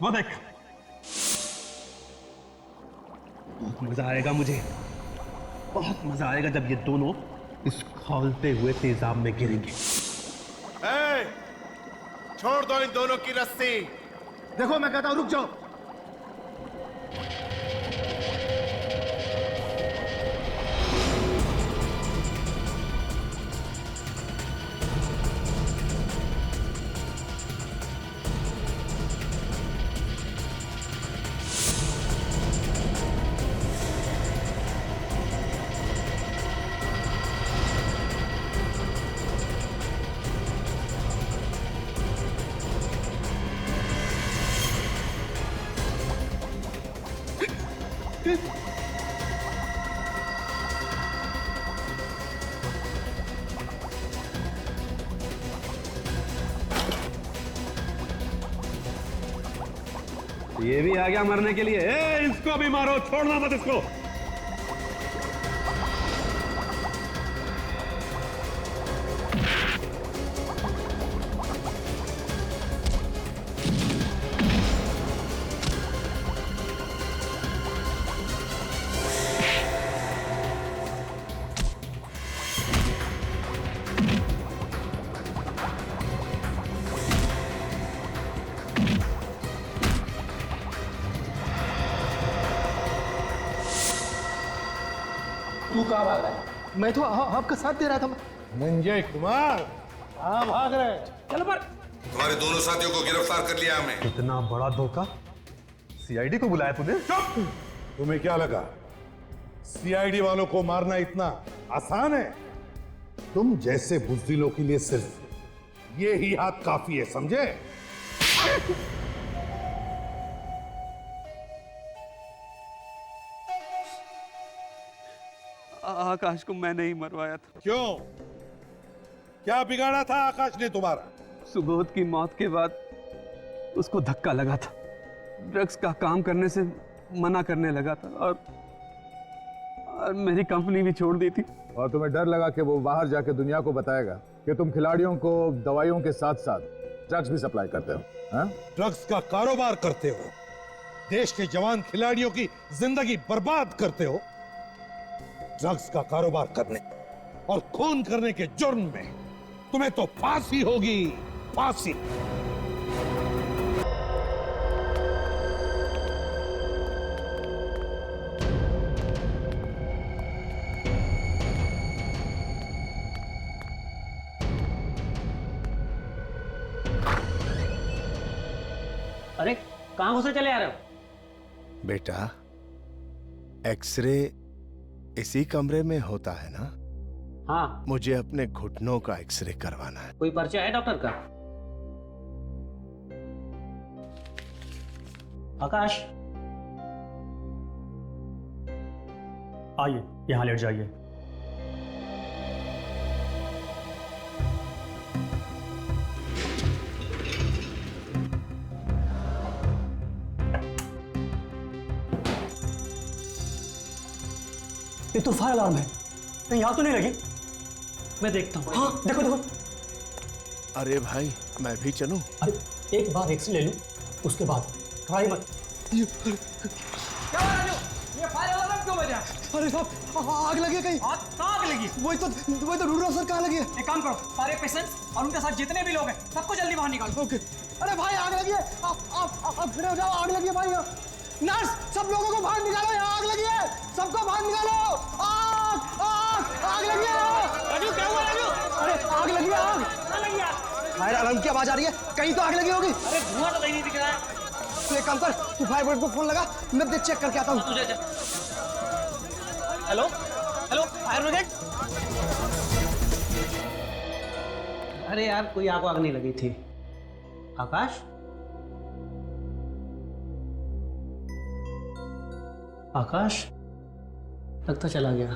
वो देख, बहुत मजा आएगा मुझे, बहुत मजा आएगा जब ये दोनों इस खौलते हुए तेजाब में गिरेंगे। छोड़ दो इन दोनों की रस्सी। देखो मैं कहता हूं रुक जाओ। ये भी आ गया मरने के लिए। इसको भी मारो, छोड़ना मत इसको। तू कहाँ भाग रहा है? मैं तो आपका साथ दे रहा था। मंजय कुमार कहाँ भाग रहे? चलो पर तुम्हारे दोनों साथियों को गिरफ्तार कर लिया हमने। इतना बड़ा धोखा, सीआईडी को बुलाया तूने? तुम्हें क्या लगा सीआईडी वालों को मारना इतना आसान है? तुम जैसे बुज़दिलों के लिए सिर्फ ये ही हाथ काफी है, समझे? आकाश को मैंने ही मरवाया था। क्यों? क्या बिगाड़ा था आकाश ने तुम्हारा? सुबोध की मौत के बाद उसको धक्का लगा था, ड्रग्स का काम करने से मना करने लगा था और मेरी कंपनी भी छोड़ दी थी। और तुम्हें डर लगा कि वो बाहर जाके दुनिया को बताएगा कि तुम खिलाड़ियों को दवाइयों के साथ साथ ड्रग्स भी सप्लाई करते हो, हाँ? ड्रग्स का कारोबार करते हो, देश के जवान खिलाड़ियों की जिंदगी बर्बाद करते हो। ड्रग्स का कारोबार करने और खून करने के जुर्म में तुम्हें तो फांसी होगी, फांसी। अरे कहां घुसे चले आ रहे हो? बेटा, एक्सरे इसी कमरे में होता है ना? हाँ। मुझे अपने घुटनों का एक्सरे करवाना है। कोई पर्चा है डॉक्टर का? आकाश, आइए यहां लेट जाइए। ये तो फायर अलार्म है, कहीं यहाँ तो नहीं लगी? मैं देखता हूँ। हाँ देखो देखो। अरे भाई, मैं भी चलूं? अरे एक बार एक्सरे ले लूं, उसके बाद ट्राई मत। क्या हो रहा है? ये फायर अलार्म क्यों बजा? अरे साहब आग लगी है कहीं। आग लगी? वही तो ढूंढ रहा हूं सर, कहाँ लगी है? एक काम करो, सारे पेशेंट्स और उनके साथ जितने भी लोग हैं सबको जल्दी बाहर निकालो। ओके। अरे भाई आग लगी है, आप खड़े हो जाओ, आग लगी है भाई। नर्स, सब लोगों को बाहर निकालो, यहाँ आग लगी है, सबको बाहर निकालो। आग आग आग लगी है। राजू क्या हुआ राजू? अरे आग लगी है, आग लगी है। फायर अलार्म की आवाज आ रही है, कहीं तो आग लगी होगी। अरे धुआं तो कहीं नहीं दिख रहा है। तू एक काम कर, तू फायर ब्रिगेड को फोन लगा, मैं देख चेक करके आता हूँ। Hello hello, fire brigade. अरे यार कोई आग वाग नहीं लगी थी। आकाश, आकाश लगता चला गया।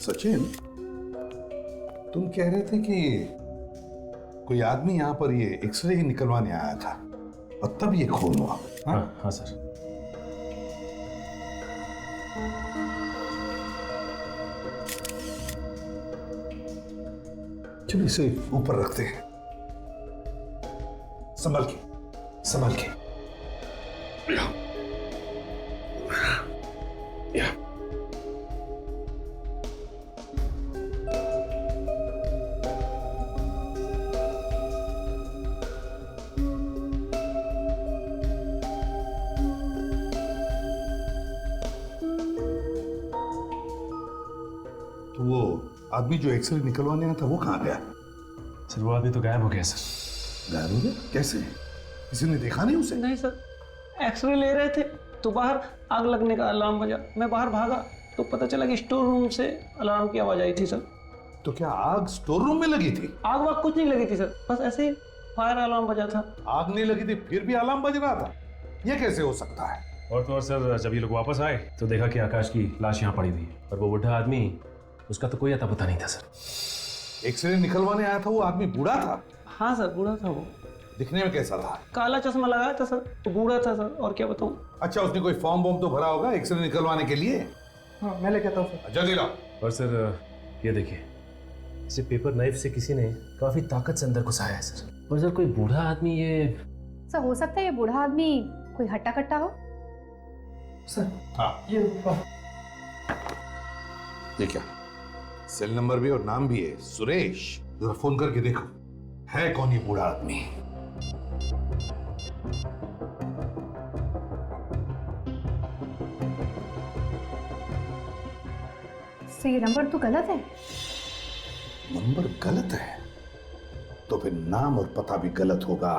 सचिन, तुम कह रहे थे कि कोई आदमी यहाँ पर ये एक्सरे ही निकलवाने आया था और तब ये खून हुआ। हाँ? हाँ सर। चलो इसे ऊपर रखते हैं। संभल के, संभल के। या। तो वो आदमी जो एक्सरे निकलवाने आया था वो कहाँ गया? सर वो आदमी तो गायब हो गया सर। गायब हो गया? कैसे? किसी ने देखा नहीं उसे? नहीं सर, एक्सरे ले रहे थे तो बाहर आग लगने का अलार्म बजा। मैं बाहर भागा तो पता चला कि स्टोर रूम से अलार्म की आवाज आई थी सर। तो क्या आग स्टोर रूम में लगी थी? आग वाग कुछ नहीं लगी थी सर, बस ऐसे ही फायर अलार्म बजा था। आग नहीं लगी थी फिर भी अलार्म बज रहा था, ये कैसे हो सकता है? और तो और सर, जब ये लोग वापस आए तो देखा कि आकाश की लाश यहाँ पड़ी हुई और वो बुढ़ा आदमी, उसका तो कोई अता पता नहीं था सर। एक्सरे निकलवाने आया था वो आदमी बूढ़ा था? हाँ सर, बूढ़ा था वो। दिखने में कैसा था? काला चश्मा लगाया था सर, वो बूढ़ा था सर, और क्या बताऊँ। अच्छा, उसने कोई फॉर्म वॉर्म तो भरा होगा एक्सरे निकलवाने के लिए? हाँ, मैं लेके आता हूँ सर। जल्दी लाओ। और सर ये देखिए, इसे पेपर नाइफ से किसी ने काफी ताकत से अंदर घुसाया है सर। और सर कोई बूढ़ा आदमी ये सर, हो सकता है ये बूढ़ा आदमी कोई हट्टा कट्टा हो। सर हाँ, ये क्या? सेल नंबर भी और नाम भी है, सुरेश। जरा फोन करके देखो है कौन ये बूढ़ा आदमी। सर ये नंबर तो गलत है। नंबर गलत है तो फिर नाम और पता भी गलत होगा।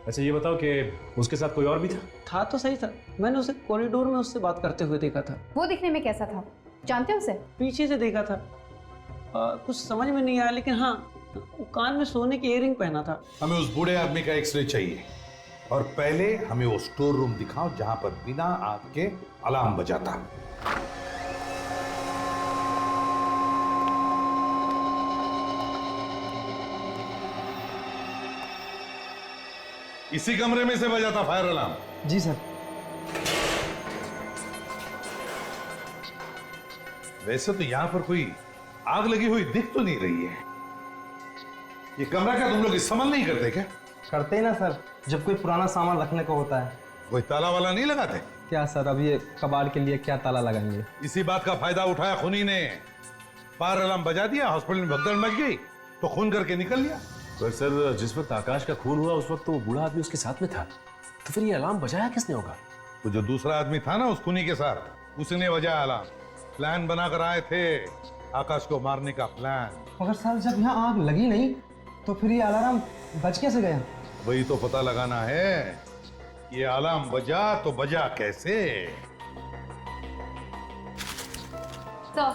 अच्छा ये बताओ कि उसके साथ कोई और भी था? था तो सही सर, मैंने उसे कॉरिडोर में उससे बात करते हुए देखा था। वो दिखने में कैसा था, जानते हो उसे? पीछे से देखा था। कुछ समझ में नहीं आया, लेकिन हाँ, वो कान में सोने की इयररिंग पहना था। हमें उस बूढ़े आदमी का एक्सरे चाहिए और पहले हमें वो स्टोर रूम दिखाओ जहां पर बिना आग के अलार्म बजाता। इसी कमरे में से बजा था फायर अलार्म? जी सर। वैसे तो यहां पर कोई आग लगी हुई दिख तो नहीं रही है। ये कमरा क्या तुम लोग इस्तेमाल नहीं करते क्या? करते ही ना सर, जब कोई पुराना सामान रखने को होता है। कोई ताला वाला नहीं लगाते? क्या सर, अब ये कबाड़ के लिए क्या ताला लगाएंगे? इसी बात का फायदा उठाया खूनी ने। फायर अलार्म बजा दिया, हॉस्पिटल में भगदड़ मच गई तो खून करके निकल लिया। पर सर जिस वक्त आकाश का खून हुआ उस वक्त तो वो बूढ़ा आदमी उसके साथ में था, तो फिर ये अलार्म बजाया किसने होगा? तो जो दूसरा आदमी था ना उस खूनी के साथ, उसने बजाया अलार्म। प्लान बनाकर आए थे आकाश को मारने का प्लान। मगर सर जब यहाँ आग लगी नहीं तो फिर ये अलार्म बज कैसे गया? वही तो पता लगाना है, ये अलार्म बजा तो बजा कैसे। सर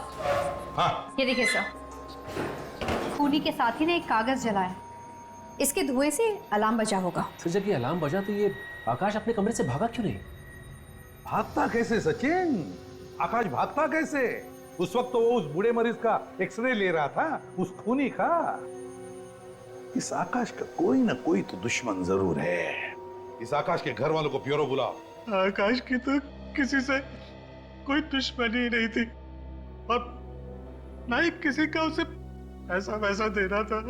हाँ, ये देखिए सर, खूनी के साथी ने एक कागज जलाया, इसके धुएं से अलार्म बजा होगा। फिर जब ये अलार्म बजा तो ये आकाश अपने कमरे से भागा क्यों नहीं? भागता कैसे सचिन? आकाश भागता कैसे? उस वक्त तो वो उस बूढ़े मरीज का एक्सरे ले रहा था, उस खूनी का। इस आकाश का कोई ना कोई तो दुश्मन जरूर है। इस आकाश के घर वालों को प्योरो बुलाओ। आकाश की तो किसी से कोई दुश्मनी नहीं थी और ना ही किसी का उसे ऐसा वैसा देना था।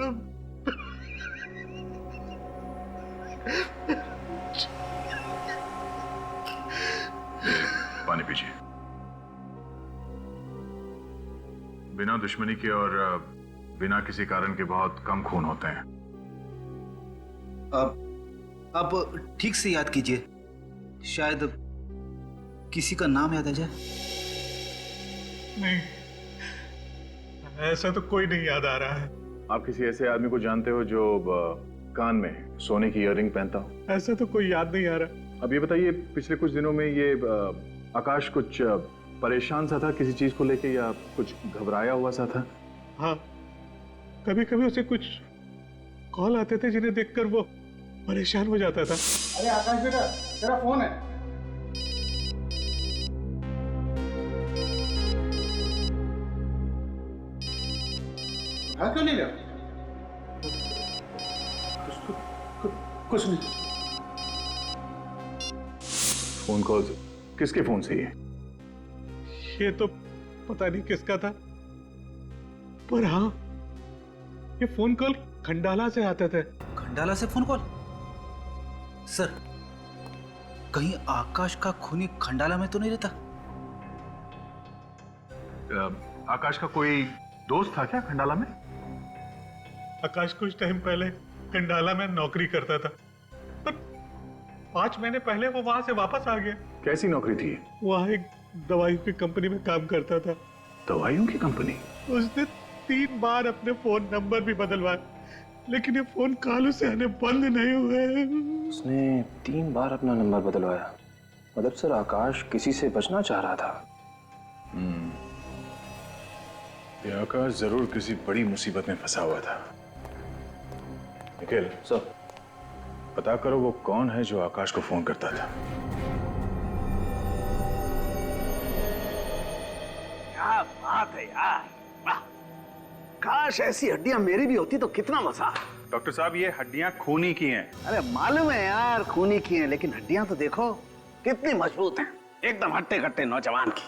पानी पीजिए। बिना दुश्मनी के और बिना किसी कारण के बहुत कम खून होते हैं। अब ठीक से याद कीजिए, शायद किसी का नाम याद आ जाए। नहीं, ऐसा तो कोई नहीं याद आ रहा है। आप किसी ऐसे आदमी को जानते हो जो कान में सोने की इयररिंग पहनता हो? ऐसा तो कोई याद नहीं आ रहा। अब ये बताइए, पिछले कुछ दिनों में ये आकाश कुछ परेशान सा था किसी चीज को लेके या कुछ घबराया हुआ सा था? हाँ, कभी कभी उसे कुछ कॉल आते थे जिन्हें देखकर वो परेशान हो जाता था। अरे आकाश बेटा, तेरा फोन है। भाग क्यों नहीं गया? कुछ नहीं। फोन कॉल किसके फोन से ये तो पता नहीं किसका था, पर हाँ ये फोन कॉल खंडाला से आते थे। खंडाला से फोन कॉल? सर, कहीं आकाश का खूनी खंडाला में तो नहीं रहता? आकाश का कोई दोस्त था क्या खंडाला में? आकाश कुछ टाइम पहले खंडाला में नौकरी करता था, पर 5 महीने पहले वो वहां से वापस आ गया। कैसी नौकरी थी? वहां एक दवाई की कंपनी में काम करता था। दवाइयों की कंपनी? उसने 3 बार अपने फोन नंबर भी बदलवाए, लेकिन ये फोन कॉल से आने बंद नहीं हुए। उसने 3 बार अपना नंबर बदलवाया। मतलब सर, आकाश किसी से बचना चाह रहा था। ये आकाश जरूर किसी बड़ी मुसीबत में फंसा हुआ था। निखिल सर, पता करो वो कौन है जो आकाश को फोन करता था। क्या बात है यार, वाह! काश ऐसी हड्डियां मेरी भी होती तो कितना मजा। डॉक्टर साहब, ये हड्डियां खूनी की हैं। अरे मालूम है यार, खूनी की हैं, लेकिन हड्डियां तो देखो कितनी मजबूत हैं, एकदम हट्टे कट्टे नौजवान की।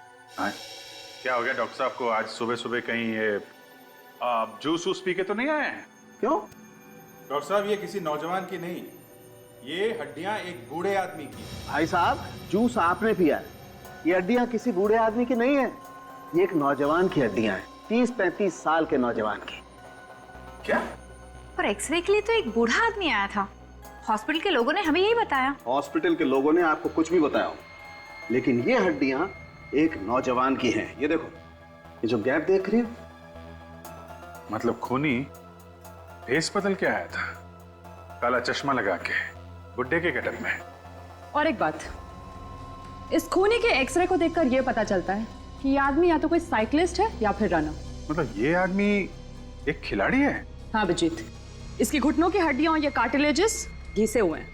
क्या हो गया डॉक्टर साहब को? आज सुबह सुबह कहीं ये जूस वूस पी के तो नहीं आए हैं? क्यों? डॉक्टर साहब, ये किसी नौजवान की नहीं, ये हड्डियां एक बूढ़े आदमी की। भाई साहब, जूस आपने पिया है, ये हड्डियां किसी बूढ़े आदमी की नहीं है, ये एक नौजवान की हड्डियां हैं, 30-35 साल के नौजवान की। क्या? पर एक्सरे के लिए तो एक बूढ़ा आदमी आया था। हॉस्पिटल के लोगों ने हमें यही बताया। हॉस्पिटल के लोगों ने आपको कुछ भी बताया हो, लेकिन ये हड्डियां एक नौजवान की हैं। ये देखो, ये जो गैप देख रही हो, मतलब खूनी भेस बदल के आया था, काला चश्मा लगा के, बुड्ढे के गेटअप में। और एक बात, इस खूनी के एक्सरे को देखकर यह पता चलता है कि ये आदमी या तो कोई साइकिलिस्ट है या फिर रनर। मतलब ये आदमी एक खिलाड़ी है? हाँ अभिजीत, इसकी घुटनों की हड्डियां और ये कार्टिलेजेस घिसे हुए हैं।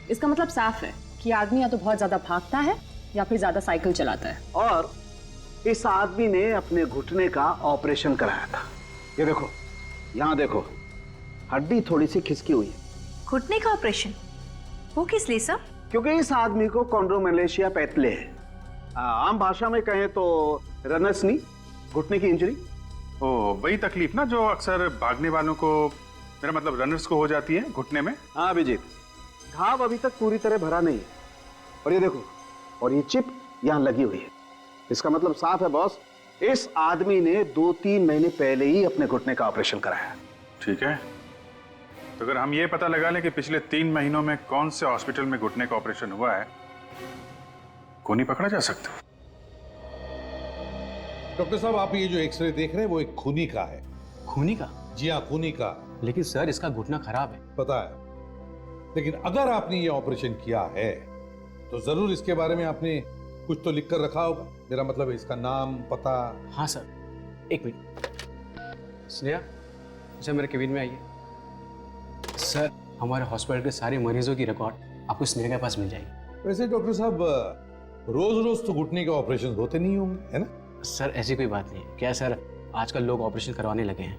इसका मतलब साफ है कि आदमी या तो बहुत ज्यादा भागता है या फिर ज्यादा साइकिल चलाता है। और इस आदमी ने अपने घुटने का ऑपरेशन कराया था। ये देखो, यहाँ देखो, हड्डी थोड़ी सी खिसकी हुई है। घुटने का ऑपरेशन? वो किस लिए सर? क्योंकि इस आदमी को कॉन्ड्रोमेलेशिया पैथले है। आम भाषा में कहें तो रनर्स नी, घुटने की इंजरी। ओ, वही तकलीफ ना जो अक्सर भागने वालों को, मेरा मतलब रनर्स को हो जाती है घुटने में। हाँ अभिजीत, घाव अभी तक पूरी तरह भरा नहीं है। और ये देखो, और ये चिप यहाँ लगी हुई है। इसका मतलब साफ है बॉस, इस आदमी ने 2-3 महीने पहले ही अपने घुटने का ऑपरेशन कराया। ठीक है, तो अगर हम ये पता लगा लें कि पिछले 3 महीनों में कौन से हॉस्पिटल में घुटने का ऑपरेशन हुआ है, खूनी पकड़ा जा सकता है। डॉक्टर साहब, आप ये जो एक्सरे देख रहे हैं वो एक खूनी का है। खूनी का? जी हाँ, खूनी का। लेकिन सर, इसका घुटना खराब है। पता है, लेकिन अगर आपने ये ऑपरेशन किया है तो जरूर इसके बारे में आपने कुछ तो लिख कर रखा होगा। मेरा मतलब है इसका नाम, पता। हाँ सर, एक मिनट। स्नेहा, अच्छा मेरे केबिन में आइए। सर, हमारे हॉस्पिटल के सारे मरीजों की रिकॉर्ड आपको स्नेहा के पास मिल जाएगी। वैसे डॉक्टर साहब, रोज रोज तो घुटने के ऑपरेशन होते नहीं होंगे, है ना? सर, ऐसी कोई बात नहीं है। क्या सर, आजकल लोग ऑपरेशन करवाने लगे हैं।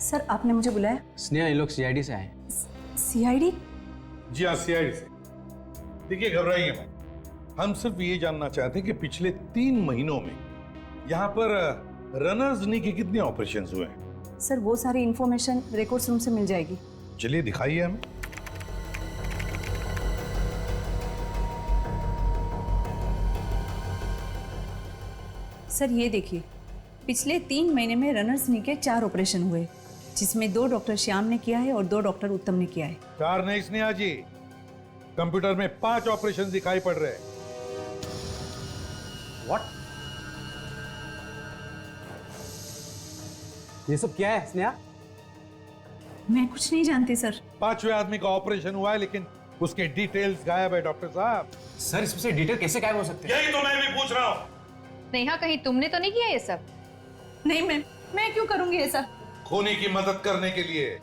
सर, आपने मुझे बुलाया? स्नेहा, ये लोग सीआईडी से आए। सीआईडी? जी हाँ, सीआईडी से। देखिए, घबराइए मत, हम सिर्फ ये जानना चाहते हैं कि पिछले 3 महीनों में यहाँ पर रनर्स नी के कितने ऑपरेशन हुए हैं। सर, वो सारी इंफॉर्मेशन रिकॉर्ड्स रूम से मिल जाएगी। चलिए दिखाइए हमें। सर, ये देखिए, पिछले 3 महीने में रनर्स नी के 4 ऑपरेशन हुए, जिसमें 2 डॉक्टर श्याम ने किया है और 2 डॉक्टर उत्तम ने किया है। 4 नहीं स्नेहा जी, कंप्यूटर में 5 ऑपरेशन दिखाई पड़ रहे हैं। व्हाट? ये सब क्या है स्नेहा? मैं कुछ नहीं जानती सर। 5वें आदमी का ऑपरेशन हुआ है, लेकिन उसके डिटेल्स गायब है डॉक्टर साहब। सर, इसमें से डिटेल कैसे गायब हो सकते हैं? यही तो मैं भी पूछ रहा हूँ। नेहा, कहीं तुमने तो नहीं किया ये सब? नहीं मैम, मैं क्यों करूंगी ये सब? खूनी की मदद करने के लिए।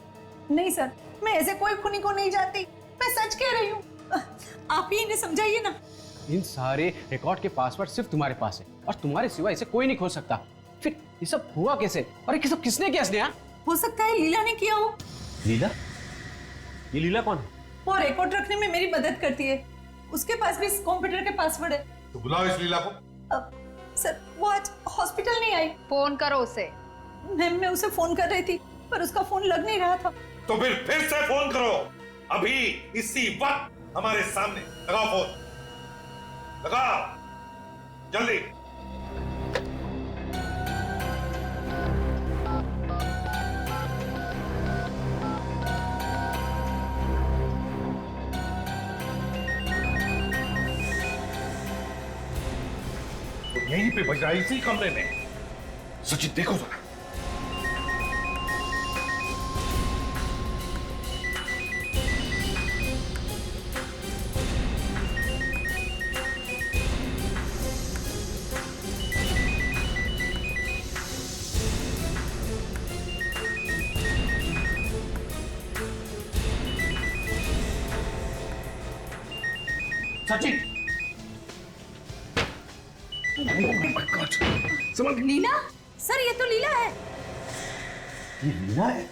नहीं सर, मैं ऐसे कोई खूनी को नहीं जानती, मैं सच कह रही हूँ। आप ही इन्हें समझाइए ना। इन सारे रिकॉर्ड के पासवर्ड सिर्फ तुम्हारे पास है और तुम्हारे सिवा इसे कोई नहीं खोल सकता। फिर ये सब हुआ कैसे? और ये सब किसने किया स्नेहा? हो सकता है लीला ने किया हो। लीला? ये लीला कौन है? वो रिकॉर्ड रखने में मेरी मदद करती है। उसके पास भी इस कंप्यूटर के पासवर्ड है। तो बुलाओ इस लीला को। सर वो आज हॉस्पिटल नहीं आई। फोन करो उसे। मैम मैं उसे फोन कर रही थी पर उसका फोन लग नहीं रहा था। तो फिर से फोन करो, अभी इसी वक्त हमारे सामने। लगाओ फोन, लगाओ जल्दी। यहीं पे बज रहा है, इसी कमरे में। सचिन देखो जरा। सचिन लीला? सर ये तो लीला है। ये लीला है?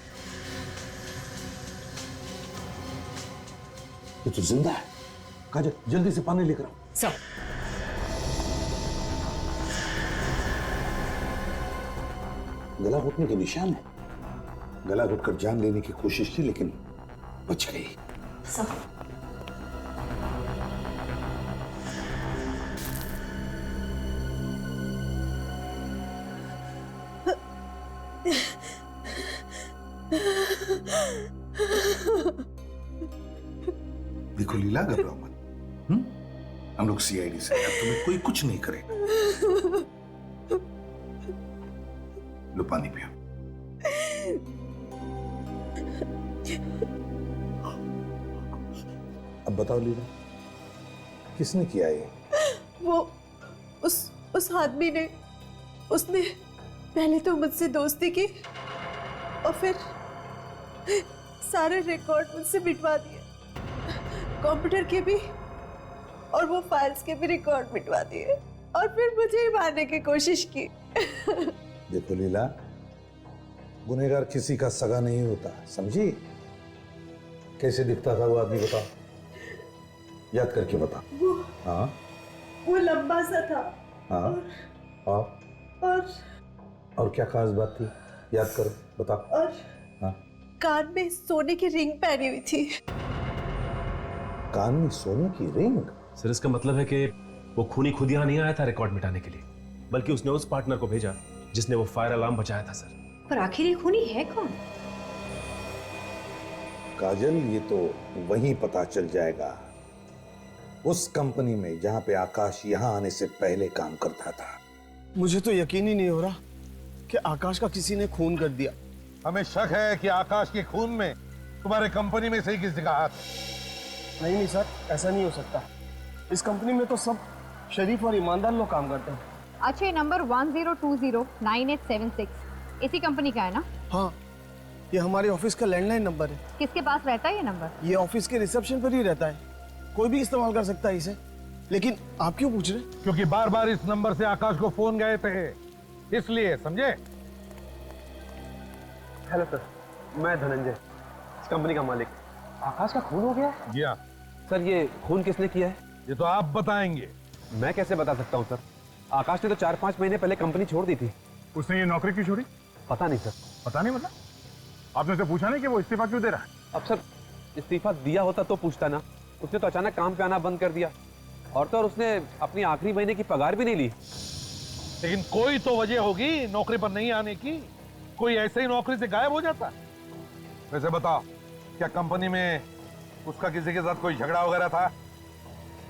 ये तो जिंदा है। काजल जल्दी से पानी लेकर आओ। सर गला घुटने के निशान है। गला घुटकर जान लेने की कोशिश की लेकिन बच गई। सर देखो लीला, घबराओ मत। हम लोग सीआईडी से हैं, तुम्हें कोई कुछ नहीं करेगा। लो पानी पियो। अब बताओ लीला, किसने किया ये? वो उस आदमी ने, उसने पहले तो मुझसे दोस्ती की और फिर सारे रिकॉर्ड मुझसे मिटवा दिए, कंप्यूटर के भी और वो फाइल्स के भी रिकॉर्ड मिटवा दिए और फिर मुझे ही मारने की कोशिश की। देखो लीला, गुनहगार किसी का सगा नहीं होता, समझी? कैसे दिखता था वो आदमी बताओ, याद करके बता। हाँ वो लंबा सा था। हाँ और क्या खास बात थी, याद करो, बताओ। और हाँ, कान में सोने की रिंग पहनी हुई थी। कान में सोने की रिंग? सर इसका मतलब है कि वो खूनी खुद यहाँ नहीं आया था रिकॉर्ड मिटाने के लिए, बल्कि उसने उस पार्टनर को भेजा जिसने वो फायर अलार्म बचाया था। सर पर आखिर ये खूनी है कौन? काजल, ये तो वहीं पता चल जाएगा, उस कंपनी में जहां पे आकाश यहां आने से पहले काम करता था। मुझे तो यकीन ही नहीं हो रहा कि आकाश का किसी ने खून कर दिया। हमें शक है कि आकाश के खून में तुम्हारे कंपनी में से ही किसी का हाथ है। नहीं सर, ऐसा नहीं हो सकता। इस कंपनी में तो सब शरीफ और ईमानदार लोग काम करते हैं। अच्छा ये नंबर 10209876 इसी कंपनी का है ना? हाँ, ये हमारे ऑफिस का लैंडलाइन नंबर है। किसके पास रहता है ये नंबर? ये ऑफिस के रिसेप्शन पर ही रहता है, कोई भी इस्तेमाल कर सकता है इसे। लेकिन आप क्यों पूछ रहे? क्योंकि बार बार इस नंबर से आकाश को फोन गए थे, इसलिए, समझे? हेलो सर, मैं धनंजय, इस कंपनी का मालिक। आकाश का खून हो गया? जी हाँ। सर ये खून किसने किया है? ये तो आप बताएंगे। मैं कैसे बता सकता हूँ सर? आकाश ने तो 4-5 महीने पहले कंपनी छोड़ दी थी। उसने ये नौकरी क्यों छोड़ी? पता नहीं सर। पता नहीं मतलब? आपने उसे पूछा नहीं कि वो इस्तीफा क्यों दे रहा है? अब सर इस्तीफा दिया होता तो पूछता ना, उसने तो अचानक काम पे आना बंद कर दिया और तो और उसने अपनी आखिरी महीने की पगार भी नहीं ली। लेकिन कोई तो वजह होगी नौकरी पर नहीं आने की, कोई ऐसे ही नौकरी से गायब हो जाता। वैसे बताओ, क्या कंपनी में उसका किसी के साथ कोई झगड़ा वगैरह था?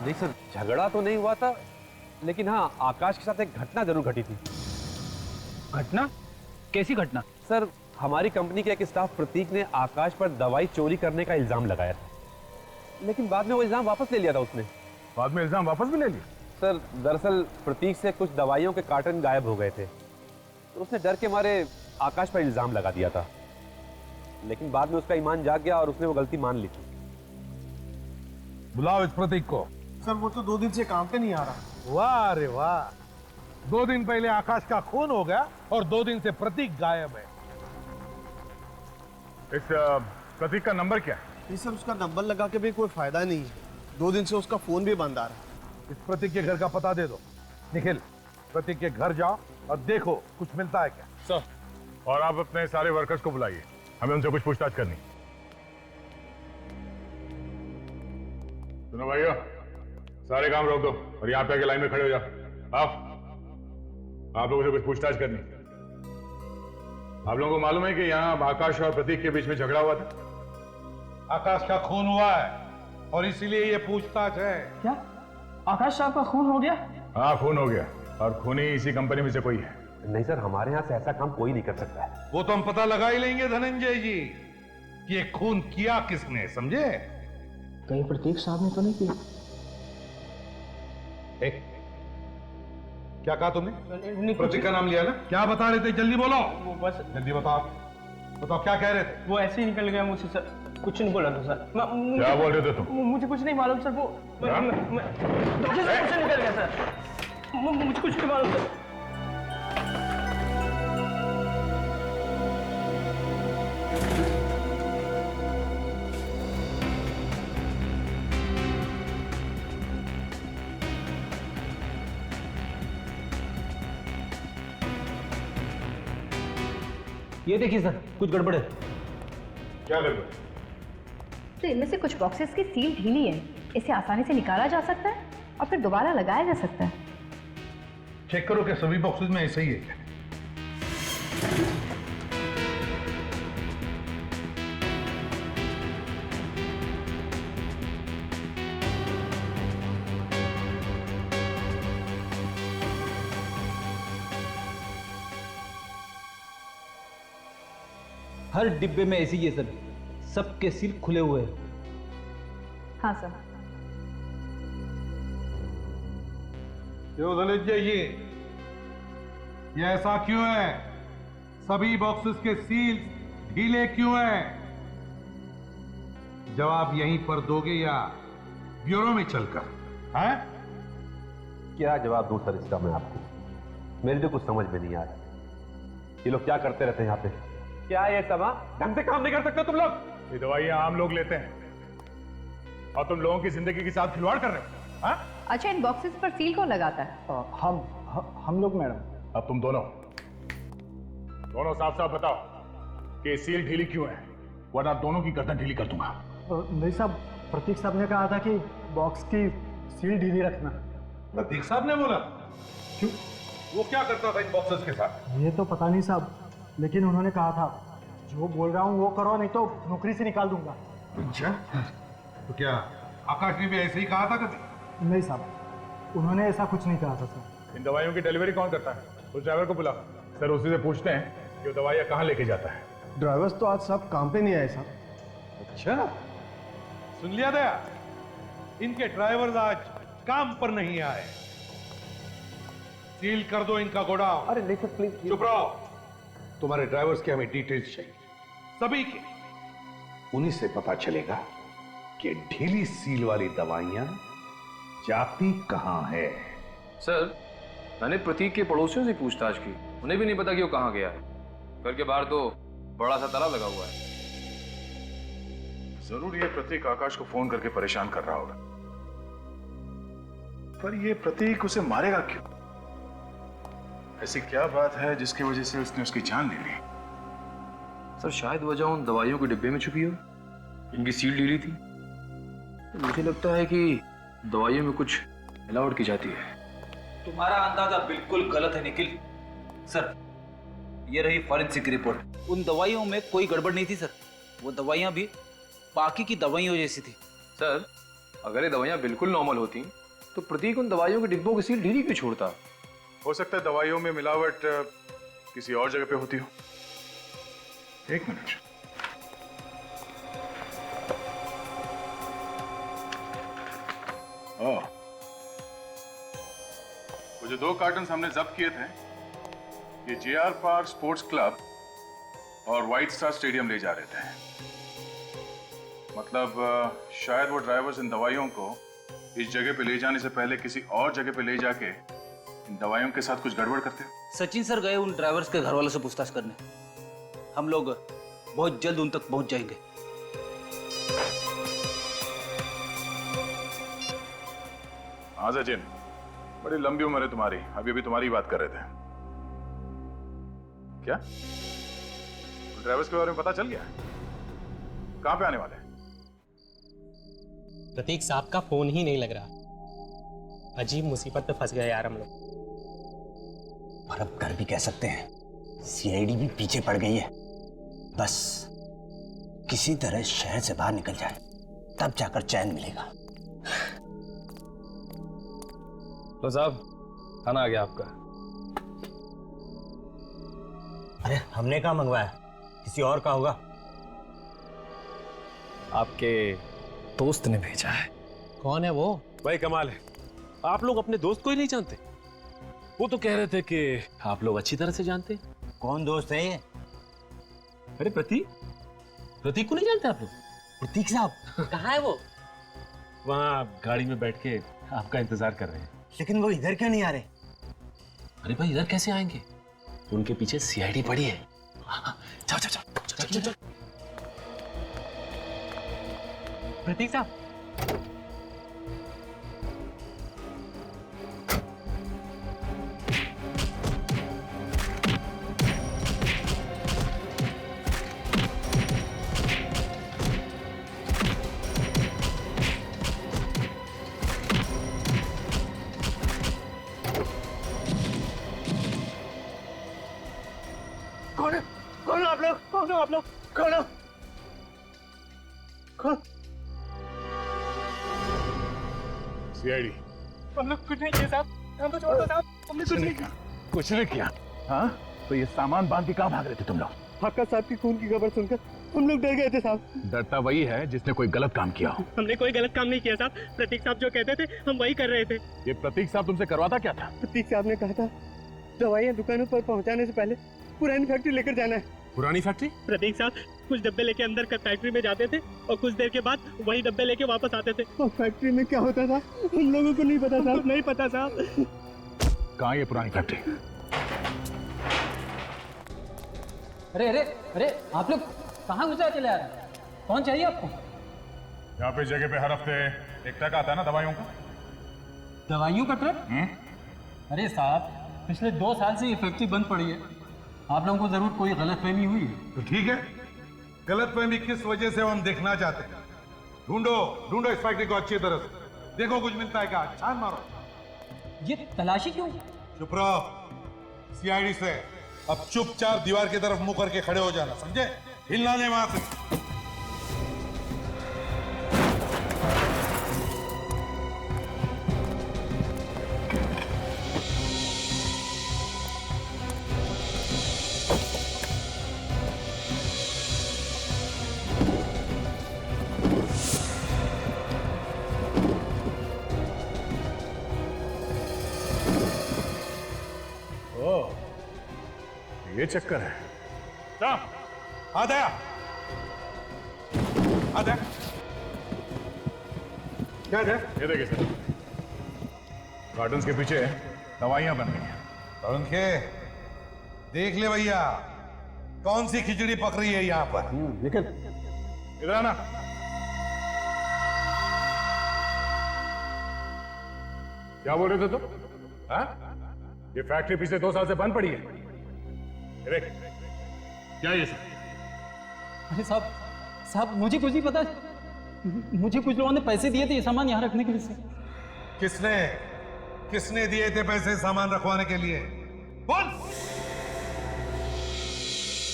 नहीं सर, झगड़ा तो नहीं हुआ था, लेकिन हाँ आकाश के साथ एक घटना जरूर घटी थी। घटना? कैसी घटना? सर हमारी कंपनी के एक स्टाफ प्रतीक ने आकाश पर दवाई चोरी करने का इल्जाम लगाया था, लेकिन बाद में वो इल्जाम वापस ले लिया था उसने। बाद में इल्जाम वापस भी ले लिया? सर दरअसल प्रतीक से कुछ दवाइयों के कार्टन गायब हो गए थे, तो उसने डर के मारे आकाश पर इल्जाम लगा दिया था, लेकिन बाद में उसका ईमान जाग गया और उसने वो गलती मान ली थी। बुलाओ इस प्रतीक को। सर वो तो 2 दिन से काम पे नहीं आ रहा। वाह रे वाह, 2 दिन पहले आकाश का खून हो गया और 2 दिन से प्रतीक गायब है। इस प्रतीक का नंबर क्या है? ये सब उसका नंबर लगा के भी कोई फायदा नहीं है। 2 दिन से उसका फोन भी बंद आ रहा है। इस प्रतीक के घर का पता दे दो। निखिल, प्रतीक के घर जाओ और देखो कुछ मिलता है क्या। सर, और आप अपने सारे वर्कर्स को बुलाइए, हमें उनसे कुछ पूछताछ करनी। सुनो भाइयों, सारे काम रोक दो और यहाँ पे आके लाइन में खड़े हो जाओ। आप लोगों से कुछ पूछताछ करनी। आप लोगों को मालूम है कि यहाँ आकाश और प्रतीक के बीच में झगड़ा हुआ था? आकाश का खून हुआ है और इसीलिए ये पूछताछ है। क्या आकाश साहब का खून हो गया? हाँ, खून हो गया और खूनी इसी कंपनी में से कोई है। नहीं सर, हमारे यहाँ से ऐसा काम कोई नहीं कर सकता है। वो तो हम पता लगा ही लेंगे धनंजय जी कि ये खून किया किसने, समझे? कहीं प्रतीक साहब ने तो नहीं किया? क्या कहा तुमने? प्रतीक का नाम लिया ना? क्या बता रहे थे? जल्दी बोलो। वो बस जल्दी बताओ, बताओ क्या कह रहे थे? वो ऐसे ही निकल गया मुझसे सर, कुछ नहीं बोला था सर। क्या बोल रहे थे तुम? मुझे कुछ नहीं मालूम सर। वो मुझे कुछ निकल गया सर। मुझे कुछ नहीं मालूम सर। ये देखिए सर, कुछ गड़बड़ है। क्या गड़बड़? तो इनमें से कुछ बॉक्सेस की सील ढीली है, इसे आसानी से निकाला जा सकता है और फिर दोबारा लगाया जा सकता है। चेक करो कि सभी बॉक्सेस में ऐसा ही है क्या? हर डिब्बे में ऐसी ही है सर, सबके सील खुले हुए हैं। हाँ सर। क्यों धनंजय जी, ये ऐसा क्यों है? सभी बॉक्सेस के सील ढीले क्यों हैं? जवाब यहीं पर दोगे या ब्यूरो में चलकर? हैं? क्या जवाब दूं सर इसका मैं आपको? मेरे तो कुछ समझ में नहीं आ रहा। ये लोग क्या करते रहते हैं यहाँ पे? क्या ये सब? ढंग से काम नहीं कर सकते तुम लोग? ये दवाइयां आम लोग लेते हैं और तुम लोगों की जिंदगी के साथ खिलवाड़ कर रहे हो। हाँ? अच्छा, इन बॉक्सेस पर सील कौन लगाता है? हम लोग मैडम। अब तुम दोनों साफ साफ बताओ कि सील ढीली क्यों है, वरना दोनों की गर्दन ढीली कर दूंगा। नहीं साहब, प्रतीक साहब ने कहा था कि बॉक्स की सील ढीली रखना। प्रतीक साहब ने बोला? क्यों? वो क्या करता था इन बॉक्सेस के साथ? ये तो पता नहीं साहब, लेकिन उन्होंने कहा था जो बोल रहा हूँ वो करो, नहीं तो नौकरी से निकाल दूंगा। अच्छा, तो क्या आकाश ने भी ऐसे ही कहा था कभी? नहीं साहब, उन्होंने ऐसा कुछ नहीं कहा था सर। इन दवाइयों की डिलीवरी कौन करता है? उस ड्राइवर को बुला सर, उसी से पूछते हैं कि वो दवाइयाँ कहाँ लेके जाता है। ड्राइवर्स तो आज सब काम पे नहीं आए साहब। अच्छा, सुन लिया दया, इनके ड्राइवर्स आज काम पर नहीं आए। सील कर दो इनका गोडाउन। अरे नहीं सर प्लीज। चुप रहो। तुम्हारे ड्राइवर्स के हमें डिटेल्स चाहिए, सभी के। उन्हीं से पता चलेगा कि ढीली सील वाली दवाइयां जाती कहां है। सर, मैंने प्रतीक के पड़ोसियों से पूछताछ की, उन्हें भी नहीं पता कि वो कहां गया है। घर के बाहर तो बड़ा सा ताला लगा हुआ है। जरूर ये प्रतीक आकाश को फोन करके परेशान कर रहा होगा, पर ये प्रतीक उसे मारेगा क्यों? ऐसी क्या बात है जिसकी वजह से उसने उसकी जान ले ली? सर, शायद वजह उन दवाइयों के डिब्बे में छुपी हो। इनकी सील ढीली थी। मुझे लगता है कि दवाइयों में कुछ मिलावट की जाती है। तुम्हारा अंदाजा बिल्कुल गलत है निखिल। सर, ये रही फॉरेंसिक रिपोर्ट। उन दवाइयों में कोई गड़बड़ नहीं थी सर। वो दवाइयां भी बाकी की दवाइयों जैसी थी। सर, अगर ये दवाइयां बिल्कुल नॉर्मल होती तो प्रतीक उन दवाइयों के डिब्बों की सील ढीली क्यों छोड़ता? हो सकता है दवाइयों में मिलावट किसी और जगह पे होती हो। एक मिनट। ओह, वो जो 2 कार्टन हमने जब्त किए थे, ये JR पार्क स्पोर्ट्स क्लब और व्हाइट स्टार स्टेडियम ले जा रहे थे। मतलब शायद वो ड्राइवर्स इन दवाइयों को इस जगह पे ले जाने से पहले किसी और जगह पे ले जाके इन दवाइयों के साथ कुछ गड़बड़ करते हो? सचिन सर गए उन ड्राइवर्स के घर वालों से पूछताछ करने। हम लोग बहुत जल्द उन तक पहुंच जाएंगे। हाँ सचिन, बड़ी लंबी उम्र है तुम्हारी, अभी अभी तुम्हारी बात कर रहे थे। क्या ड्राइवर्स के बारे में पता चल गया? कहां पे आने वाले हैं? प्रतीक साहब का फोन ही नहीं लग रहा। अजीब मुसीबत में फंस गए यार हम लोग। और अब कर भी कह सकते हैं, सीआईडी भी पीछे पड़ गई है। बस किसी तरह शहर से बाहर निकल जाए, तब जाकर चैन मिलेगा। तो साहब, खाना आ गया आपका। अरे हमने कहाँ मंगवाया, किसी और का होगा। आपके दोस्त ने भेजा है। कौन है वो? भाई कमाल है, आप लोग अपने दोस्त को ही नहीं जानते। वो तो कह रहे थे कि आप लोग अच्छी तरह से जानते हैं। कौन दोस्त है ये? अरे प्रतीक को नहीं जानते आप लोग? प्रतीक साहब कहाँ है वो? वहाँ गाड़ी में बैठ के आपका इंतजार कर रहे हैं। लेकिन वो इधर क्यों नहीं आ रहे? अरे भाई इधर कैसे आएंगे? उनके पीछे सीआईडी पड़ी है। जाओ जाओ जाओ चल चल। प्रतीक साहब, कौन हो आप लोग? कौन हो आप लोग? कौन हो? कौन? सीआईडी। हम लोग कुछ नहीं किए साहब, हम तो छोड़ दो साहब, हमने कुछ नहीं किया। कुछ नहीं किया? हाँ, तो ये सामान बांध के कहाँ भाग रहे थे तुम लोग? आपका साहब की खून की खबर सुनकर हम लोग डर गए थे साहब। डरता वही है जिसने कोई गलत काम किया हो। हमने कोई गलत काम नहीं किया साहब। प्रतीक साहब जो कहते थे हम वही कर रहे थे। ये प्रतीक साहब तुमसे करवाता क्या था? प्रतीक साहब ने कहा था दवाइयाँ दुकानों पर पहुँचाने से पहले पुरानी फैक्ट्री लेकर जाना है। पुरानी फैक्ट्री? प्रतीक साहब कुछ डब्बे लेके अंदर का फैक्ट्री में जाते थे और कुछ देर के बाद वही डब्बे लेके वापस आते थे। और फैक्ट्री में क्या होता था हम लोगों को नहीं पता साहब। नहीं पता साहब। कहाँ ये पुरानी फैक्ट्री? अरे अरे अरे, आप लोग कहाँ गुजरा चले आ रहे हैं? कौन चाहिए आपको? यहाँ पे जगह पे हर हफ्ते एक ट्रक आता है ना दवाइयों का। दवाइयों का ट्रक? अरे साहब, पिछले 2 साल से ये फैक्ट्री बंद पड़ी है। आप लोगों को जरूर कोई गलतफहमी हुई है। तो ठीक है, गलतफहमी किस वजह से हम देखना चाहते हैं। ढूंढो इस फैक्ट्री को अच्छी तरह से, देखो कुछ मिलता है क्या, छान मारो। ये तलाशी क्यों? चुप रहो, सीआईडी से अब चुपचाप दीवार की तरफ मुंह करके खड़े हो जाना, समझे? हिलना नहीं वहां से। ये चक्कर है। आधा क्या है? ये देखिए सर, कार्टन्स के पीछे दवाइयां बन रही हैं। पंखे देख ले भैया, कौन सी खिचड़ी पक रही है यहाँ पर। लेकिन इधर आना। क्या बोल रहे थे तुम? हाँ? ये फैक्ट्री पिछले 2 साल से बंद पड़ी है। ये देख, क्या ये सब? अरे साहब मुझे कुछ नहीं पता। मुझे कुछ लोगों ने पैसे दिए थे ये सामान यहाँ रखने के लिए। किसने दिए थे पैसे सामान रखवाने के लिए? बोल।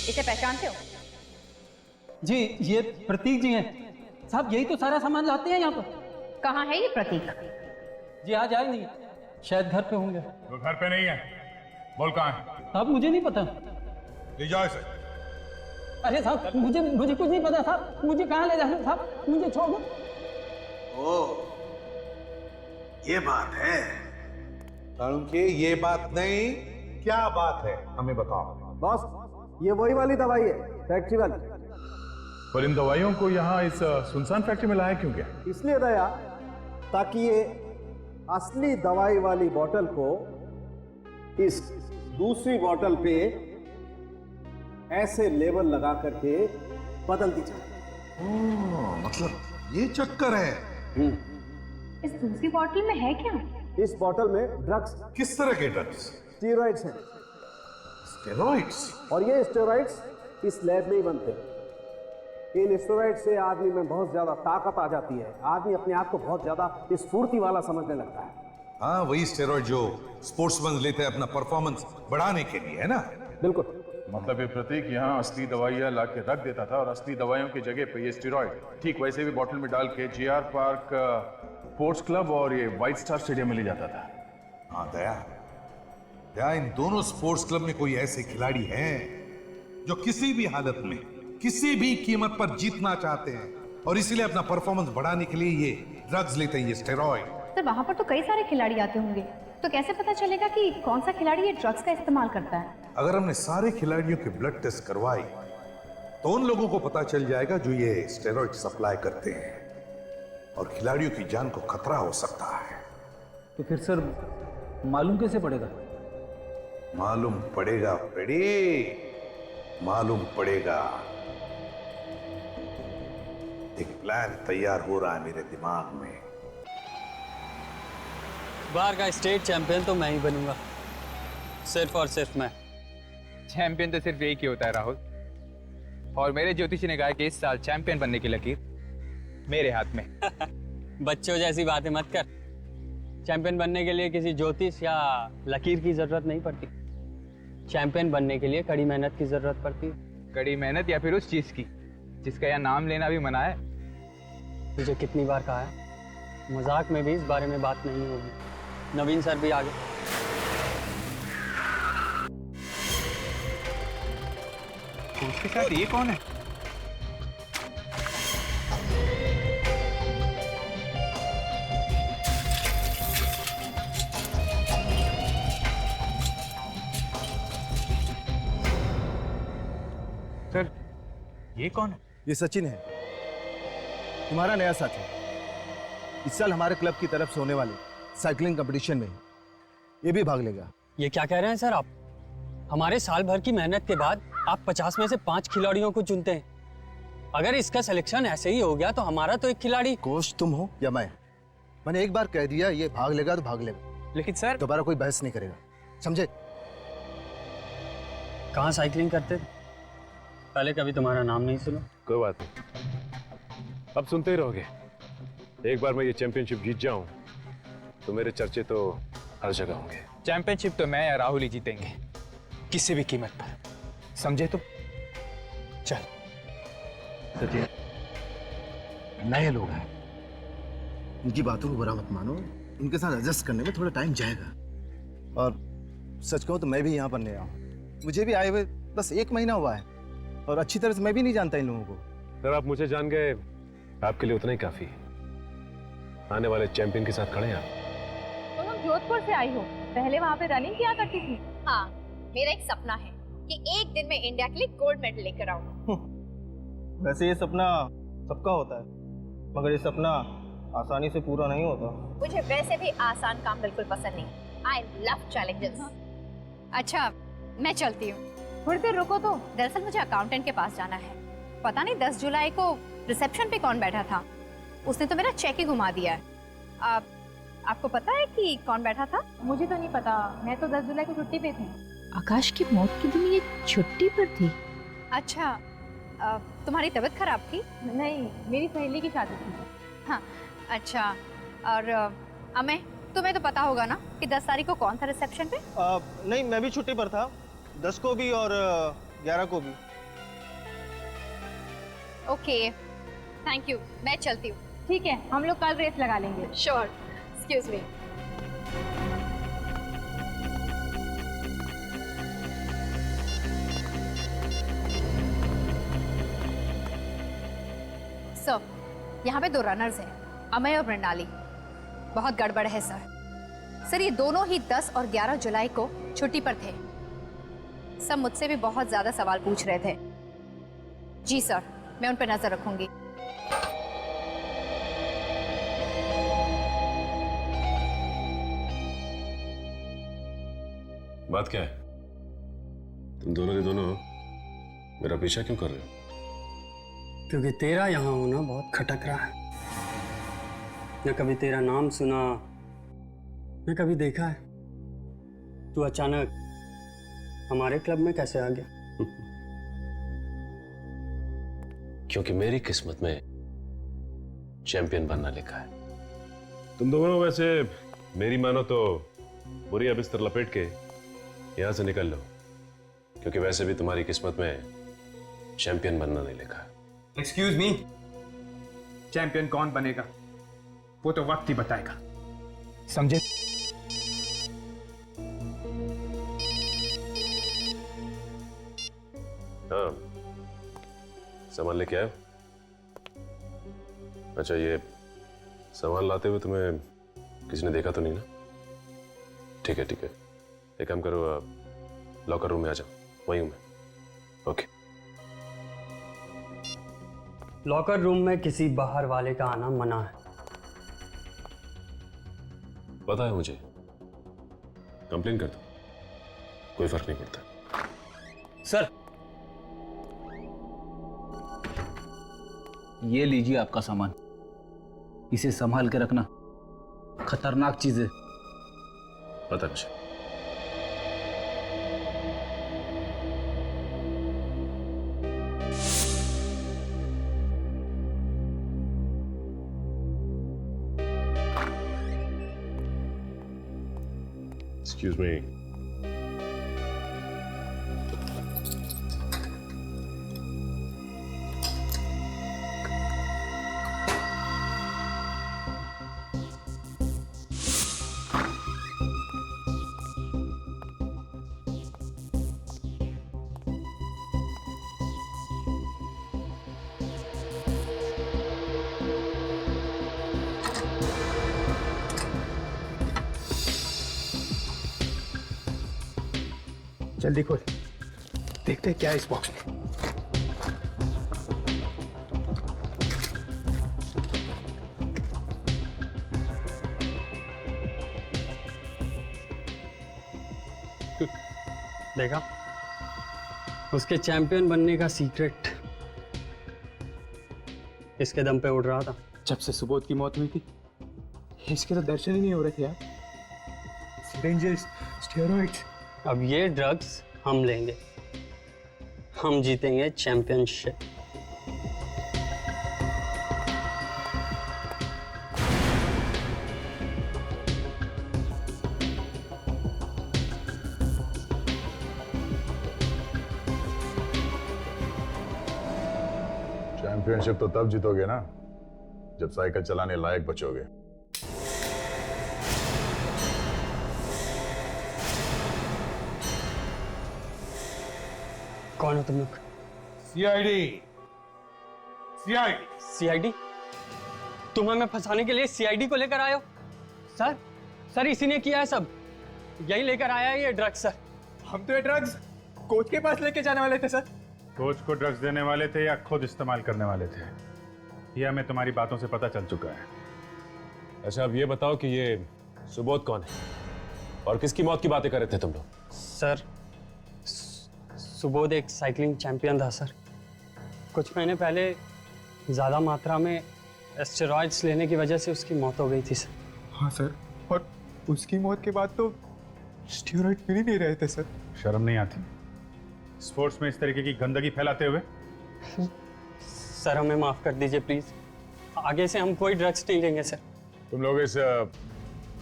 इसे पहचानते हो? जी, ये प्रतीक जी हैं। साहब यही तो सारा सामान लाते हैं यहाँ पर। कहाँ है ये प्रतीक? जी आज आए नहीं, शायद घर पे होंगे। वो घर पे नहीं है। बोल कहाँ है? साहब मुझे नहीं पता। ले जाओ इसे। अरे साहब मुझे कुछ नहीं पता साहब। मुझे कहाँ ले जा रहे हो साहब? मुझे छोड़ दो। ओ, ये बात है। के ये बात नहीं, क्या बात है हमें बताओ। बॉस, ये वही वाली दवाई है, फैक्ट्री वाली। पर इन दवाइयों को यहाँ इस सुनसान फैक्ट्री में लाया क्यों गया? इसलिए दया, ताकि ये असली दवाई वाली बोतल को इस दूसरी बोतल पे ऐसे लेबल लगा करके बदलती जाए। मतलब ये चक्कर है। इस दूसरी बॉटल में है क्या? इस बोतल में ड्रग्स। किस तरह के ड्रग्स? स्टेरॉइड्स हैं। स्टेरॉइड्स? और ये स्टेरॉइड्स इस लैब में ही बनते हैं। इन स्टेरॉइड से आदमी में बहुत ज्यादा ताकत आ जाती है, आदमी अपने आप को बहुत ज्यादा स्फूर्ति वाला समझने लगता है। हाँ, वही स्टेरॉइड जो स्पोर्ट्समैन लेते हैं अपना परफॉर्मेंस बढ़ाने के लिए, है ना? बिल्कुल। मतलब ये प्रतीक यहाँ असली दवाइयाँ ला के रख देता था और असली दवाइयों की जगह पे ये स्टेरॉइड ठीक वैसे भी बोतल में डाल के जीआर पार्क स्पोर्ट्स क्लब और ये व्हाइट स्टार स्टेडियम में ले जाता था। हाँ दया, इन दोनों स्पोर्ट्स क्लब में कोई ऐसे खिलाड़ी हैं जो किसी भी हालत में किसी भी कीमत पर जीतना चाहते हैं और इसीलिए अपना परफॉर्मेंस बढ़ाने के लिए ये ड्रग्स लेते हैं, ये स्टेरॉइड। सर वहाँ पर तो कई सारे खिलाड़ी आते होंगे, तो कैसे पता चलेगा कि कौन सा खिलाड़ी ये ड्रग्स का इस्तेमाल करता है? अगर हमने सारे खिलाड़ियों के ब्लड टेस्ट करवाई तो उन लोगों को पता चल जाएगा जो ये स्टेरॉइड सप्लाई करते हैं और खिलाड़ियों की जान को खतरा हो सकता है। तो फिर सर मालूम कैसे पड़ेगा? मालूम पड़ेगा पेड़ी, मालूम पड़ेगा। एक प्लान तैयार हो रहा है मेरे दिमाग में। बार का स्टेट चैंपियन तो मैं ही बनूंगा, सिर्फ और सिर्फ मैं। चैंपियन तो सिर्फ एक ही होता है राहुल, और मेरे ज्योतिषी ने कहा कि इस साल चैंपियन बनने की लकीर मेरे हाथ में। बच्चों जैसी बातें मत कर। चैंपियन बनने के लिए किसी ज्योतिष या लकीर की जरूरत नहीं पड़ती। चैंपियन बनने के लिए कड़ी मेहनत की जरूरत पड़ती है। कड़ी मेहनत या फिर उस चीज की जिसका यहाँ नाम लेना भी मना है। तुझे कितनी बार कहा है, मजाक में भी इस बारे में बात नहीं होगी। नवीन सर भी आ गए। उसके साथ ये कौन है? सर ये कौन है? ये सचिन है, तुम्हारा नया साथी। इस साल हमारे क्लब की तरफ से होने वाले साइकिलिंग कंपटीशन में ये भी भाग लेगा। ये क्या कह रहे हैं सर आप? हमारे साल भर की मेहनत के बाद आप 50 में से 5 खिलाड़ियों को चुनते हैं। अगर इसका सिलेक्शन ऐसे ही हो गया तो हमारा तो एक खिलाड़ी। कोच तुम हो या मैंने एक बार कह दिया ये भाग लेगा तो भाग लेगा। लेकिन सर दोबारा कोई बहस नहीं करेगा, समझे? कहाँ साइकिलिंग करते थे? पहले कभी तुम्हारा नाम नहीं सुना। कोई बात नहीं, अब सुनते ही रहोगे। एक बार मैं ये चैंपियनशिप जीत जाऊं तो मेरे चर्चे तो हर जगह होंगे। चैंपियनशिप तो मैं या राहुल ही जीतेंगे, किसी भी कीमत पर, समझे तुम? चल। सचिन, नए लोग हैं, इनकी बातों को बुरा मत मानो। इनके साथ एडजस्ट करने में थोड़ा टाइम जाएगा। और सच कहूं तो मैं भी यहाँ पर नया हूँ। मुझे भी आए हुए बस 1 महीना हुआ है और अच्छी तरह से मैं भी नहीं जानता इन लोगों को। सर आप मुझे जान गए, आपके लिए उतना ही काफी है। आने वाले चैंपियन के साथ खड़े हैं आप। तुम जोधपुर से आई हो, पहले वहाँ पे रनिंग किया करती थी? हाँ, मेरा एक सपना है कि एक दिन मैं इंडिया के लिए गोल्ड मेडल लेकर आऊँ। वैसे ये सपना सबका होता है, मगर ये सपना आसानी से पूरा नहीं होता। मुझे वैसे भी आसान काम बिल्कुल पसंद नहीं। I love challenges. अच्छा, मैं चलती हूँ। थोड़ी देर रुको तो, दरअसल मुझे अकाउंटेंट के पास जाना है। पता नहीं 10 जुलाई को रिसेप्शन पे कौन बैठा था, उसने तो मेरा चेक ही घुमा दिया है। आपको पता है कि कौन बैठा था? मुझे तो नहीं पता, मैं तो 10 जुलाई को छुट्टी पे थी। आकाश की मौत के दिन ये छुट्टी पर थी? अच्छा, तुम्हारी तबीयत खराब थी? नहीं, मेरी सहेली की शादी थी। हाँ, अच्छा। और अमे, तुम्हें तो पता होगा ना कि 10 तारीख को कौन था रिसेप्शन पे? नहीं, मैं भी छुट्टी पर था, 10 को भी और 11 को भी। ओके, थैंक यू, मैं चलती हूँ। ठीक है, हम लोग कल रेस लगा लेंगे। Sure, excuse me. सर, यहाँ पे 2 रनर्स हैं, अमय और मृणाली। बहुत गड़बड़ है सर। ये दोनों ही 10 और 11 जुलाई को छुट्टी पर थे। सब मुझसे भी बहुत ज्यादा सवाल पूछ रहे थे। जी सर, मैं उन पर नजर रखूंगी। बात क्या है? तुम दोनों के दोनों मेरा पीछा क्यों कर रहे हो? क्योंकि तेरा यहाँ होना बहुत खटक रहा है। न कभी तेरा नाम सुना, न कभी देखा है। तू अचानक हमारे क्लब में कैसे आ गया? क्योंकि मेरी किस्मत में चैंपियन बनना लिखा है। तुम दोनों वैसे मेरी मानो तो बुरी बिस्तर लपेट के यहां से निकल लो, क्योंकि वैसे भी तुम्हारी किस्मत में चैंपियन बनना नहीं लिखा है। एक्सक्यूज मी, चैंपियन कौन बनेगा वो तो वक्त ही बताएगा, समझे? हाँ, सामान लेके आए? अच्छा, ये सामान लाते हुए तुम्हें किसी ने देखा तो नहीं ना? ठीक है ठीक है, एक काम करो, लॉकर रूम में आ जाओ, वहीं हूं मैं। ओके। लॉकर रूम में किसी बाहर वाले का आना मना है। पता है मुझे, कंप्लेन कर दो, कोई फर्क नहीं पड़ता। सर, ये लीजिए आपका सामान, इसे संभाल के रखना, खतरनाक चीज है। पता मुझे। Excuse me. जल्दी खोल, देखते हैं क्या है इस बॉक्स में। देखा, उसके चैंपियन बनने का सीक्रेट इसके दम पे उड़ रहा था। जब से सुबोध की मौत हुई थी, इसके तो दर्शन ही नहीं हो रहे थे यार। Syringes, steroids. अब ये ड्रग्स हम लेंगे, हम जीतेंगे चैंपियनशिप। चैंपियनशिप तो तब जीतोगे ना जब साइकिल चलाने लायक बचोगे। कौन हो तुम लोग? सीआईडी। सीआईडी। सीआईडी? तुम हमें फंसाने के लिए सीआईडी को लेकर आए हो? सर, सर इसी ने किया है सब, यही लेकर आया है ये ड्रग्स। सर, हम तो ये ड्रग्स कोच के पास लेके जाने वाले थे सर। कोच को ड्रग्स देने वाले थे या खुद इस्तेमाल करने वाले थे, यह हमें तुम्हारी बातों से पता चल चुका है। अच्छा, अब ये बताओ कि ये सुबोध कौन है और किसकी मौत की बातें कर रहे थे तुम लोग? सर, सुबोध एक साइकिलिंग चैंपियन था सर। कुछ महीने पहले ज़्यादा मात्रा में एस्टेरॉइड्स लेने की वजह से उसकी मौत हो गई थी सर। हाँ सर, और उसकी मौत के बाद तो स्टेरॉइड मिल ही नहीं रहे थे सर। शर्म नहीं आती स्पोर्ट्स में इस तरीके की गंदगी फैलाते हुए? सर हमें माफ कर दीजिए प्लीज, आगे से हम कोई ड्रग्स नहीं लेंगे सर। तुम लोग इस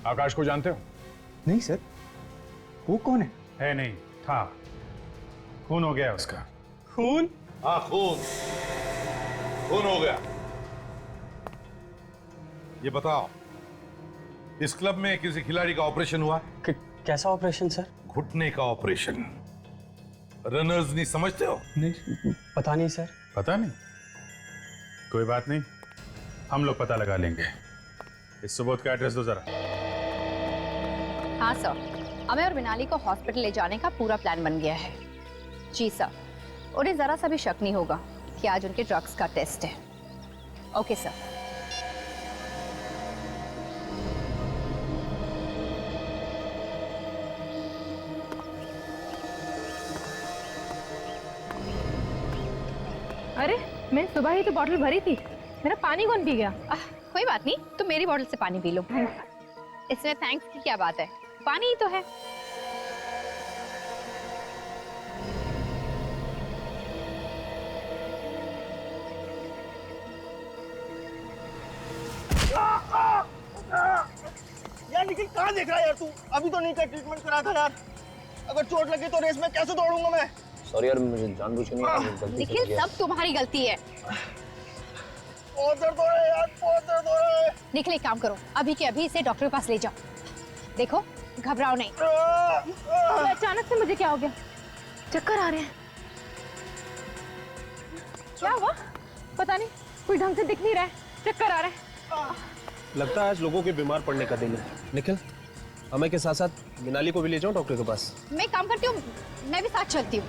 आकाश को जानते हो? नहीं सर, वो कौन है? है नहीं, था। खून हो गया उसका। खून? हाँ, खून हो गया। ये बताओ, इस क्लब में किसी खिलाड़ी का ऑपरेशन हुआ? कैसा ऑपरेशन सर? घुटने का ऑपरेशन। रनर्स नहीं समझते हो? नहीं, पता नहीं सर। पता नहीं? कोई बात नहीं, हम लोग पता लगा लेंगे। इस सुबोध का एड्रेस दो जरा। हाँ सर, हमें और मिनाली को हॉस्पिटल ले जाने का पूरा प्लान बन गया है। जी सर, उन्हें जरा सा भी शक नहीं होगा कि आज उनके ड्रग्स का टेस्ट है। Okay sir. अरे मैं सुबह ही तो बॉटल भरी थी, मेरा पानी कौन पी गया? कोई बात नहीं, तुम मेरी बॉटल से पानी पी लो। इसमें थैंक्स की क्या बात है, पानी ही तो है। यार निखिल कहाँ देख रहा है यार तू? अभी तो नहीं का ट्रीटमेंट करा था यार। अगर चोट लगी तो रेस में कैसे दौड़ूंगा मैं? सॉरी यार, मुझे जानबूझ के नहीं। निखिल सब तुम्हारी गलती है। बहुत दर्द हो रहा है यार, बहुत दर्द हो रहा है। निखिल एक काम करो, अभी के अभी इसे डॉक्टर के पास ले जाओ। देखो घबराओ नहीं। तो अचानक से मुझे क्या हो गया? चक्कर आ रहे हैं। क्या हुआ? पता नहीं, कोई ढंग से दिख नहीं रहा है, चक्कर आ रहा है। लगता है आज लोगों के बीमार पड़ने का दिन है। निखिल, हमें के साथ साथ मिनाली को भी ले जाओ डॉक्टर के पास। मैं काम करती हूँ, मैं भी साथ चलती हूँ।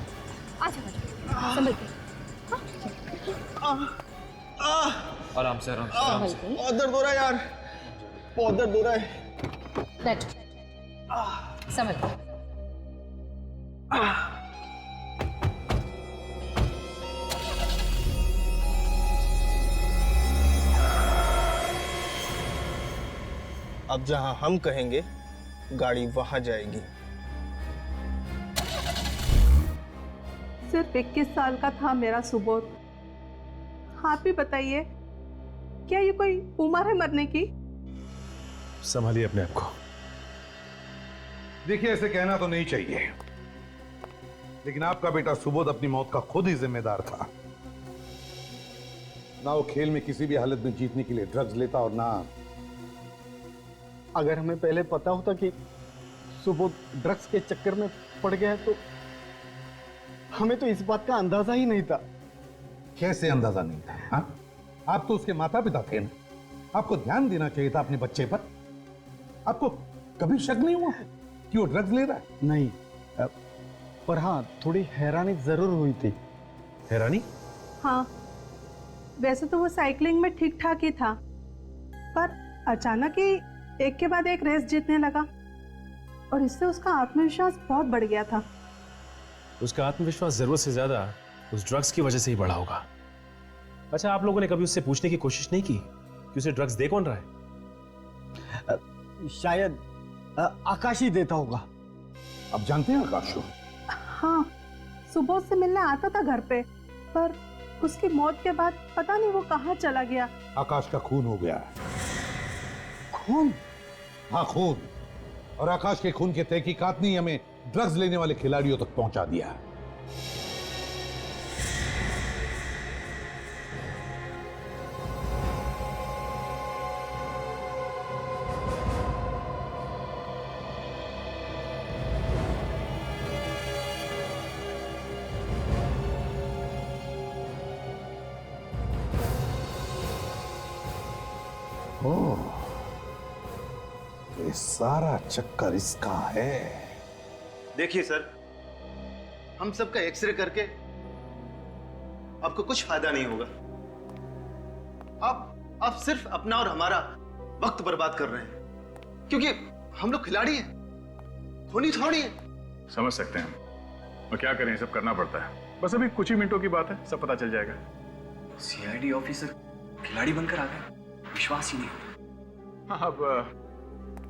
आजा संभल के। आराम से आराम से। बहुत दर्द हो रहा है यार, बहुत दर्द हो रहा है। बैठ, संभल के। अब जहां हम कहेंगे गाड़ी वहां जाएगी। सिर्फ 21 साल का था मेरा सुबोध। आप ही बताइए, क्या ये कोई उम्र है मरने की? संभालिए अपने आप को। देखिए, ऐसे कहना तो नहीं चाहिए, लेकिन आपका बेटा सुबोध अपनी मौत का खुद ही जिम्मेदार था। ना वो खेल में किसी भी हालत में जीतने के लिए ड्रग्स लेता, और ना अगर हमें पहले पता होता कि सुबोध ड्रग्स के चक्कर में पड़ गया है तो हमें तो इस बात का अंदाजा ही नहीं था। कैसे अंदाजा नहीं था? हाँ? आप तो उसके माता पिता थे ना, आपको ध्यान देना चाहिए था अपने बच्चे पर। आपको कभी शक नहीं हुआ कि वो ड्रग्स ले रहा है? नहीं, पर हाँ थोड़ी हैरानी जरूर हुई थी। हैरानी? हाँ, वैसे तो वो साइकिलिंग में ठीक ठाक ही था, पर अचानक ही एक के बाद एक रेस जीतने लगा, और इससे उसका आत्मविश्वास बहुत बढ़ गया था। उसका आत्मविश्वास जरूरत से ज्यादा उस ड्रग्स की वजह से ही बढ़ा होगा। अच्छा, आप लोगों ने कभी उससे पूछने की कोशिश नहीं की कि उसे ड्रग्स दे कौन रहा है? शायद आकाश ही देता होगा। अब जानते हैं आकाश को? हाँ, सुबह से मिलने आता था घर पे, पर उसकी मौत के बाद पता नहीं वो कहाँ चला गया। आकाश का खून हो गया है। खून? हाँ, खून। और आकाश के खून के तहकीकात ने हमें ड्रग्स लेने वाले खिलाड़ियों तक पहुंचा दिया। ओह, ये सारा चक्कर इसका है। देखिए सर, हम सबका एक्सरे करके आपको कुछ फायदा नहीं होगा। आप सिर्फ अपना और हमारा वक्त बर्बाद कर रहे हैं, क्योंकि हम लोग खिलाड़ी हैं, खूनी थोड़ी हैं। समझ सकते हैं हम, और क्या करें, सब करना पड़ता है। बस अभी कुछ ही मिनटों की बात है, सब पता चल जाएगा। सीआईडी ऑफिसर खिलाड़ी बनकर आ गए, विश्वास ही नहीं होता। हाँ, अब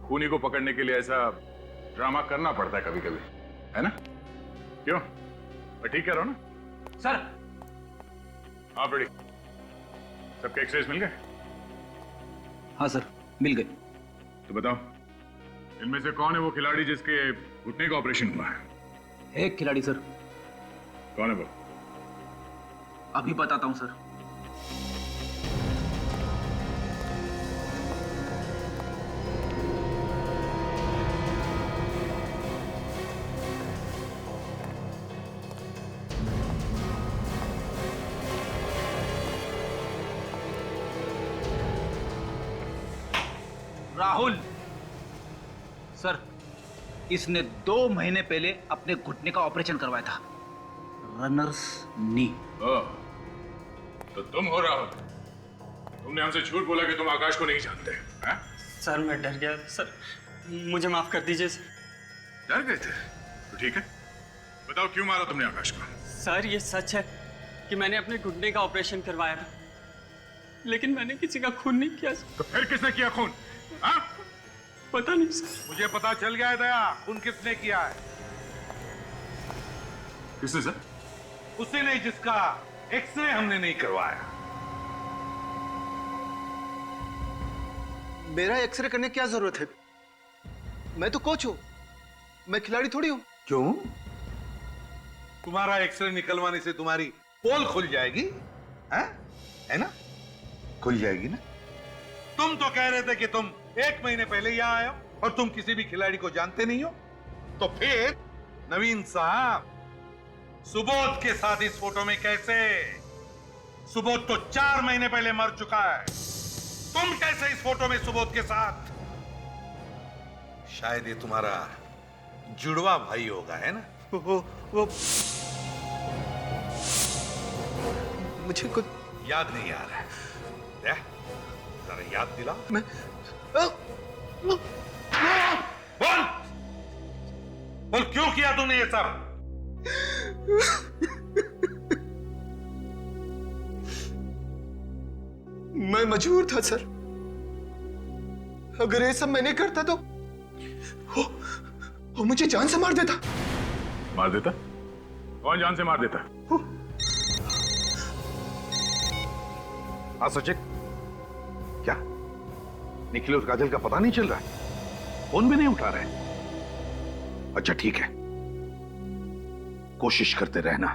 खूनी को पकड़ने के लिए ऐसा ड्रामा करना पड़ता है कभी कभी, है ना? क्यों, मैं ठीक कह रहा हूं ना? सर आप रेडी? सबके एक्सरेज मिल गए? हाँ सर, मिल गए। तो बताओ, इनमें से कौन है वो खिलाड़ी जिसके घुटने का ऑपरेशन हुआ है? एक खिलाड़ी सर। कौन है वो? अभी बताता हूं सर। राहुल सर, इसने 2 महीने पहले अपने घुटने का ऑपरेशन करवाया था, रनर्स नी। तो तुम हो राहुल? तुमने हमसे झूठ बोला कि तुम आकाश को नहीं जानते हैं? सर मैं डर गया सर, मुझे माफ कर दीजिए। डर गए थे? तो ठीक है, बताओ क्यों मारा तुमने आकाश को? सर ये सच है कि मैंने अपने घुटने का ऑपरेशन करवाया था, लेकिन मैंने किसी का खून नहीं किया सर। तो फिर किसने किया खून? हाँ? पता नहीं सर। मुझे पता चल गया है दया, खून किसने किया है। किसने सर? उसी ने जिसका एक्सरे हमने नहीं करवाया। मेरा एक्सरे करने की क्या जरूरत है? मैं तो कोच हूं, मैं खिलाड़ी थोड़ी हूं। क्यों? तुम्हारा एक्सरे निकलवाने से तुम्हारी पोल खुल जाएगी, है ना? खुल जाएगी ना? तुम तो कह रहे थे कि तुम 1 महीने पहले यहां आए हो और तुम किसी भी खिलाड़ी को जानते नहीं हो। तो फिर नवीन साहब, सुबोध के साथ इस फोटो में कैसे? सुबोध तो 4 महीने पहले मर चुका है। तुम कैसे इस फोटो में सुबोध के साथ? शायद ये तुम्हारा जुड़वा भाई होगा, है ना? वो मुझे कुछ याद नहीं आ रहा है। जरा याद दिला। मैं बोल क्यों किया तूने ये सब? मैं मजबूर था सर। अगर ये सब मैं नहीं करता तो वो मुझे जान से मार देता। मार देता? कौन जान से मार देता? हाँ सचिन, क्या निखिल और काजल का पता नहीं चल रहा है? फोन भी नहीं उठा रहे? अच्छा ठीक है, कोशिश करते रहना